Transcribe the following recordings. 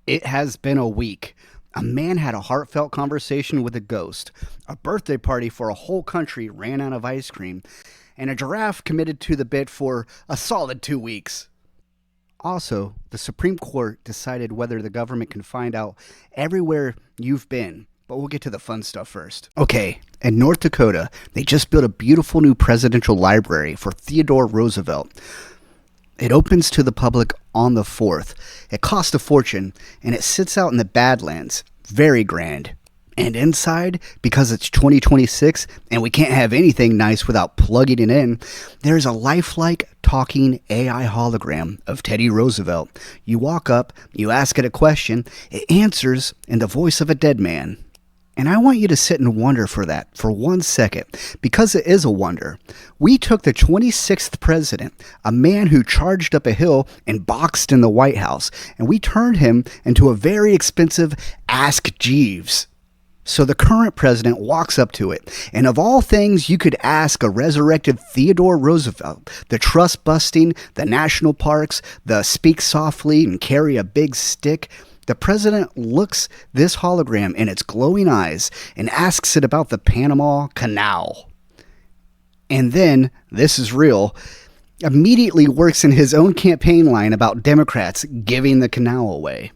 It has been a week. A man had a heartfelt conversation with a ghost. A birthday party for a whole country ran out of ice cream. And a giraffe committed to the bit for a solid 2 weeks. Also, the Supreme Court decided whether the government can find out everywhere you've been. But we'll get to the fun stuff first. Okay, in North Dakota, they just built a beautiful new presidential library for Theodore Roosevelt. It opens to the public on the 4th. It costs a fortune, and it sits out in the Badlands. Very grand. And inside, because it's 2026 and we can't have anything nice without plugging it in, there's a lifelike talking AI hologram of Teddy Roosevelt. You walk up, you ask it a question, it answers in the voice of a dead man. And I want you to sit and wonder for that for 1 second, because it is a wonder. We took the 26th president, a man who charged up a hill and boxed in the White House, and we turned him into a very expensive Ask Jeeves. So the current president walks up to it, and of all things you could ask a resurrected Theodore Roosevelt, the trust-busting, the national parks, the speak softly and carry a big stick, the president looks this hologram in its glowing eyes and asks it about the Panama Canal. And then, this is real, immediately works in his own campaign line about Democrats giving the canal away.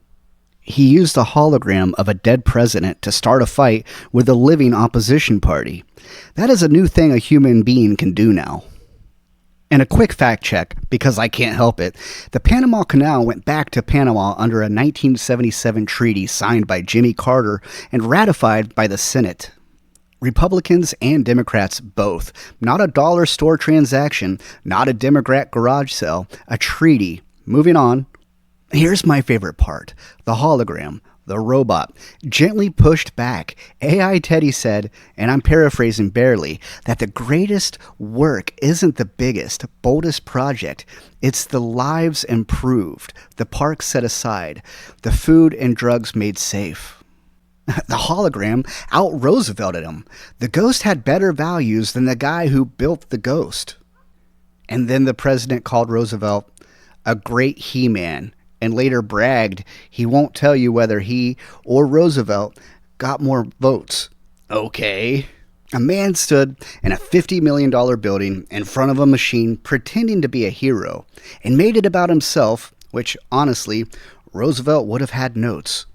He used a hologram of a dead president to start a fight with a living opposition party. That is a new thing a human being can do now. And a quick fact check, because I can't help it, the Panama Canal went back to Panama under a 1977 treaty signed by Jimmy Carter and ratified by the Senate. Republicans and Democrats both. Not a dollar store transaction, not a Democrat garage sale, a treaty. Moving on. Here's my favorite part. The hologram, the robot, gently pushed back. AI Teddy said, and I'm paraphrasing barely, that the greatest work isn't the biggest, boldest project. It's the lives improved, the parks set aside, the food and drugs made safe. The hologram out-Roosevelted him. The ghost had better values than the guy who built the ghost. And then the president called Roosevelt a great he-man, and later bragged he won't tell you whether he or Roosevelt got more votes. Okay. A man stood in a $50 million building in front of a machine pretending to be a hero and made it about himself, which, honestly, Roosevelt would have had notes.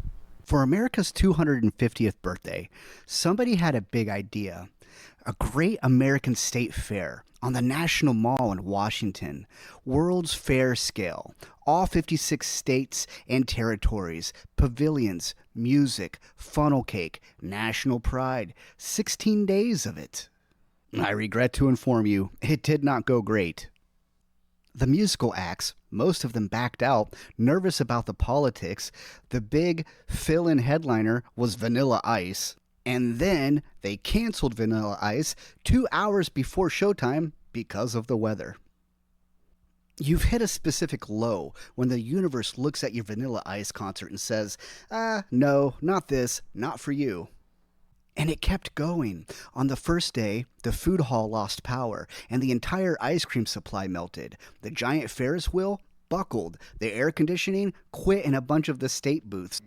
For America's 250th birthday, somebody had a big idea. A great American state fair on the National Mall in Washington. World's Fair scale. All 56 states and territories, pavilions, music, funnel cake, national pride, 16 days of it. I regret to inform you, it did not go great. The musical acts, most of them backed out, nervous about the politics. The big fill-in headliner was Vanilla Ice. And then they canceled Vanilla Ice 2 hours before showtime because of the weather. You've hit a specific low when the universe looks at your Vanilla Ice concert and says, no, not this, not for you. And it kept going. On the first day, the food hall lost power, and the entire ice cream supply melted. The giant Ferris wheel buckled. The air conditioning quit in a bunch of the state booths.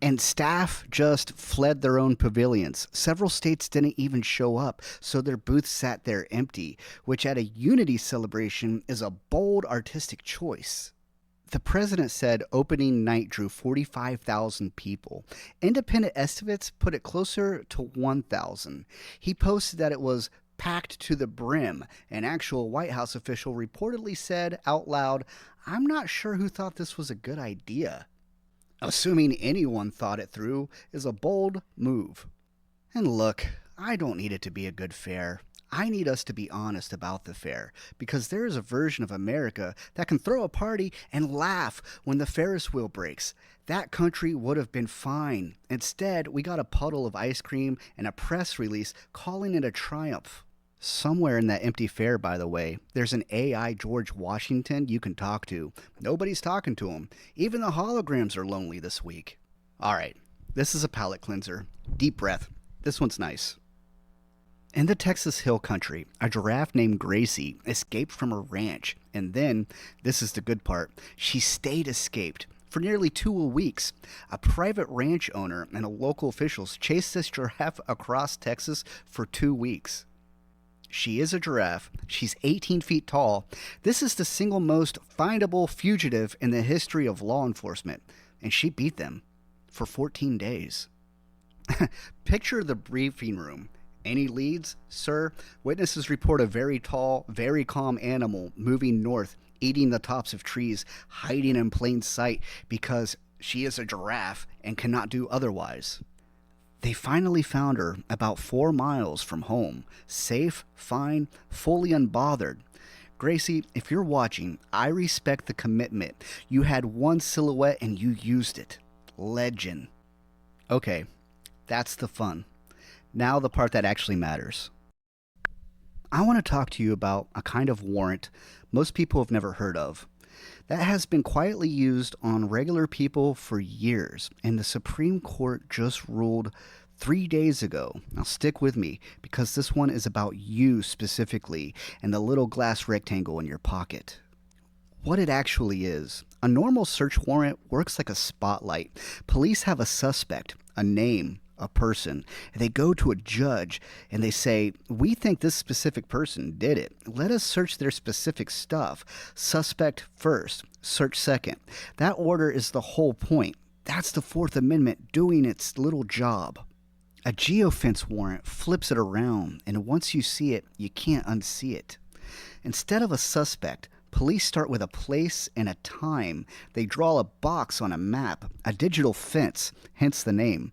And staff just fled their own pavilions. Several states didn't even show up, so their booths sat there empty, which at a unity celebration is a bold artistic choice. The president said opening night drew 45,000 people. Independent estimates put it closer to 1,000. He posted that it was packed to the brim. An actual White House official reportedly said out loud, "I'm not sure who thought this was a good idea." Assuming anyone thought it through is a bold move. And look, I don't need it to be a good fair. I need us to be honest about the fair, because there is a version of America that can throw a party and laugh when the Ferris wheel breaks. That country would have been fine. Instead, we got a puddle of ice cream and a press release calling it a triumph. Somewhere in that empty fair, by the way, there's an AI George Washington you can talk to. Nobody's talking to him. Even the holograms are lonely this week. All right, this is a palate cleanser. Deep breath. This one's nice. In the Texas Hill Country, a giraffe named Gracie escaped from her ranch, and then, this is the good part, she stayed escaped For nearly 2 weeks, a private ranch owner and local officials chased this giraffe across Texas for 2 weeks. She is a giraffe. She's 18 feet tall. This is the single most findable fugitive in the history of law enforcement, and she beat them for 14 days. Picture the briefing room. Any leads, sir? Witnesses report a very tall, very calm animal moving north, eating the tops of trees, hiding in plain sight because she is a giraffe and cannot do otherwise. They finally found her about 4 miles from home, safe, fine, fully unbothered. Gracie, if you're watching, I respect the commitment. You had one silhouette and you used it. Legend. Okay, that's the fun. Now the part that actually matters. I want to talk to you about a kind of warrant most people have never heard of. That has been quietly used on regular people for years, and the Supreme Court just ruled 3 days ago. Now stick with me, because this one is about you specifically and the little glass rectangle in your pocket. What it actually is, a normal search warrant works like a spotlight. Police have a suspect, a name, a person. They go to a judge and they say, we think this specific person did it. Let us search their specific stuff. Suspect first, search second. That order is the whole point. That's the Fourth Amendment doing its little job. A geofence warrant flips it around, and once you see it, you can't unsee it. Instead of a suspect, police start with a place and a time. They draw a box on a map, a digital fence, hence the name,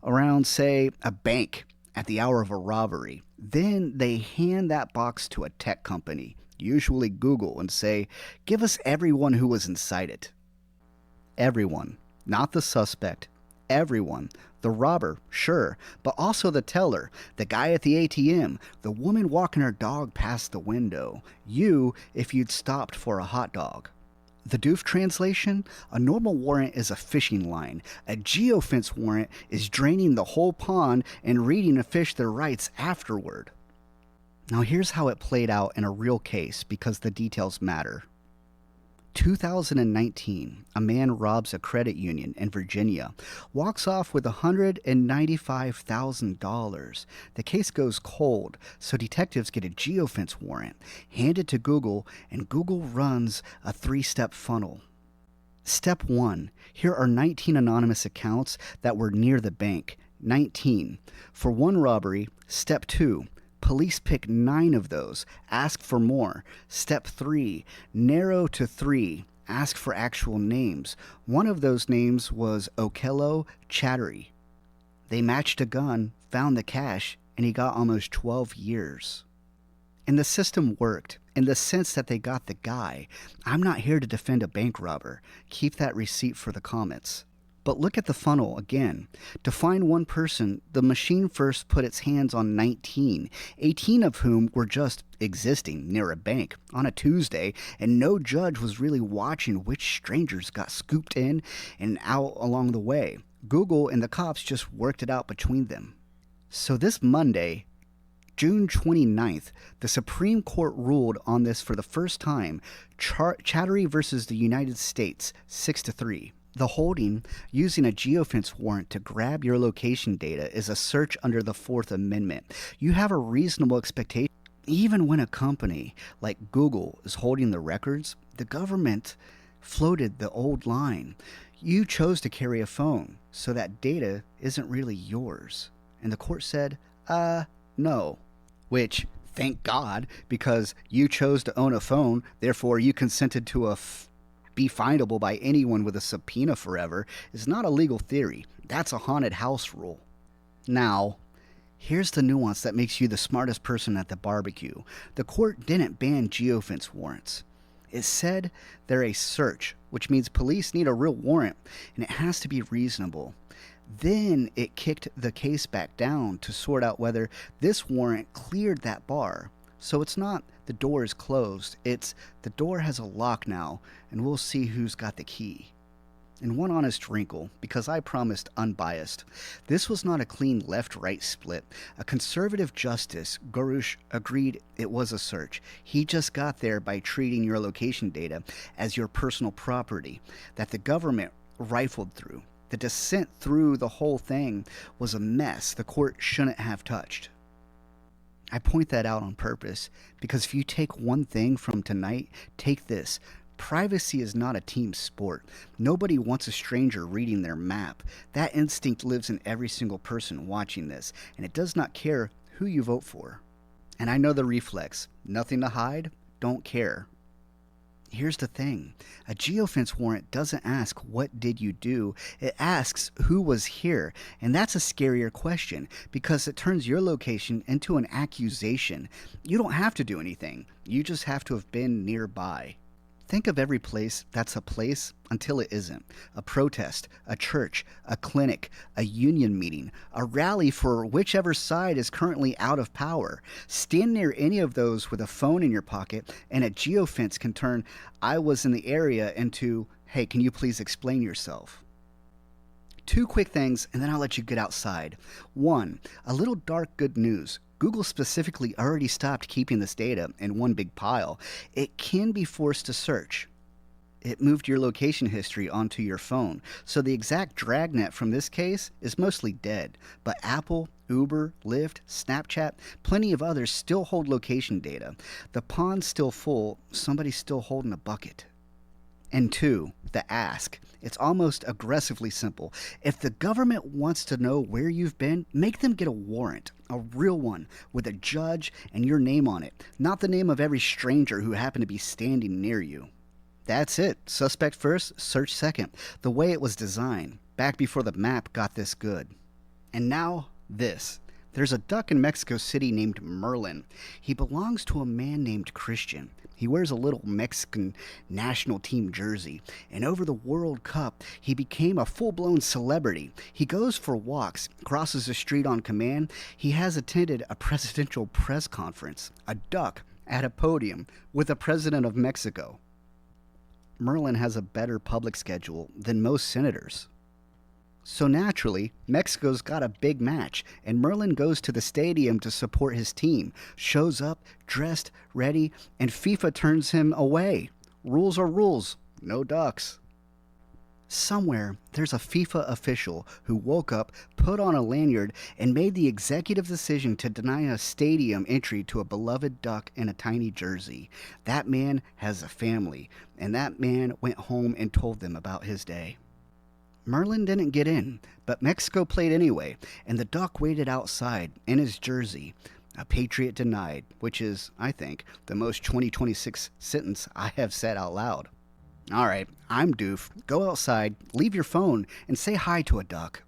around, say, a bank at the hour of a robbery. Then they hand that box to a tech company, usually Google, and say, give us everyone who was inside it. Everyone, not the suspect. Everyone. The robber, sure, but also the teller, the guy at the ATM, the woman walking her dog past the window, you if you'd stopped for a hot dog. The Doof translation, a normal warrant is a fishing line. A geofence warrant is draining the whole pond and reading a fish their rights afterward. Now here's how it played out in a real case, because the details matter. 2019, a man robs a credit union in Virginia, walks off with $195,000. The case goes cold, so detectives get a geofence warrant, hand it to Google, and Google runs a 3-step funnel. Step 1. Here are 19 anonymous accounts that were near the bank. 19. For one robbery. Step 2. Police pick 9 of those. Ask for more. Step 3. Narrow to 3. Ask for actual names. One of those names was Okello Chattery. They matched a gun, found the cash, and he got almost 12 years. And the system worked, in the sense that they got the guy. I'm not here to defend a bank robber. Keep that receipt for the comments. But look at the funnel again. To find one person, the machine first put its hands on 19, 18 of whom were just existing near a bank on a Tuesday, and no judge was really watching which strangers got scooped in and out along the way. Google and the cops just worked it out between them. So this Monday, June 29th, the Supreme Court ruled on this for the first time, Chattery versus the United States, 6-3. The holding, using a geofence warrant to grab your location data, is a search under the Fourth Amendment. You have a reasonable expectation. Even when a company like Google is holding the records, the government floated the old line. You chose to carry a phone, so that data isn't really yours. And the court said, no. Which, thank God, because you chose to own a phone, therefore you consented to be findable by anyone with a subpoena forever, is not a legal theory. That's a haunted house rule. Now, here's the nuance that makes you the smartest person at the barbecue. The court didn't ban geofence warrants. It said they're a search, which means police need a real warrant, and it has to be reasonable. Then it kicked the case back down to sort out whether this warrant cleared that bar. So it's not the door is closed, it's the door has a lock now, and we'll see who's got the key. And one honest wrinkle, because I promised unbiased, this was not a clean left-right split. A conservative justice, Garush, agreed it was a search. He just got there by treating your location data as your personal property, that the government rifled through. The descent through the whole thing was a mess the court shouldn't have touched. I point that out on purpose because if you take one thing from tonight, take this. Privacy is not a team sport. Nobody wants a stranger reading their map. That instinct lives in every single person watching this, and it does not care who you vote for. And I know the reflex. Nothing to hide, don't care. Here's the thing. A geofence warrant doesn't ask what did you do, it asks who was here. And that's a scarier question because it turns your location into an accusation. You don't have to do anything. You just have to have been nearby. Think of every place that's a place until it isn't. A protest, a church, a clinic, a union meeting, a rally for whichever side is currently out of power. Stand near any of those with a phone in your pocket, and a geofence can turn "I was in the area" into "Hey, can you please explain yourself?" Two quick things, and then I'll let you get outside. One, a little dark good news. Google specifically already stopped keeping this data in one big pile. It can be forced to search. It moved your location history onto your phone, so the exact dragnet from this case is mostly dead. But Apple, Uber, Lyft, Snapchat, plenty of others still hold location data. The pond's still full, somebody's still holding a bucket. And two, the ask. It's almost aggressively simple. If the government wants to know where you've been, make them get a warrant, a real one, with a judge and your name on it, not the name of every stranger who happened to be standing near you. That's it. Suspect first, search second. The way it was designed, back before the map got this good. And now, this. There's a duck in Mexico City named Merlin. He belongs to a man named Christian. He wears a little Mexican national team jersey, and over the World Cup, he became a full-blown celebrity. He goes for walks, crosses the street on command. He has attended a presidential press conference, a duck at a podium with the president of Mexico. Merlin has a better public schedule than most senators. So naturally, Mexico's got a big match, and Merlin goes to the stadium to support his team, shows up, dressed, ready, and FIFA turns him away. Rules are rules, no ducks. Somewhere, there's a FIFA official who woke up, put on a lanyard, and made the executive decision to deny a stadium entry to a beloved duck in a tiny jersey. That man has a family, and that man went home and told them about his day. Merlin didn't get in, but Mexico played anyway, and the duck waited outside in his jersey. A patriot denied, which is, I think, the most 2026 sentence I have said out loud. Alright, I'm Doof. Go outside, leave your phone, and say hi to a duck.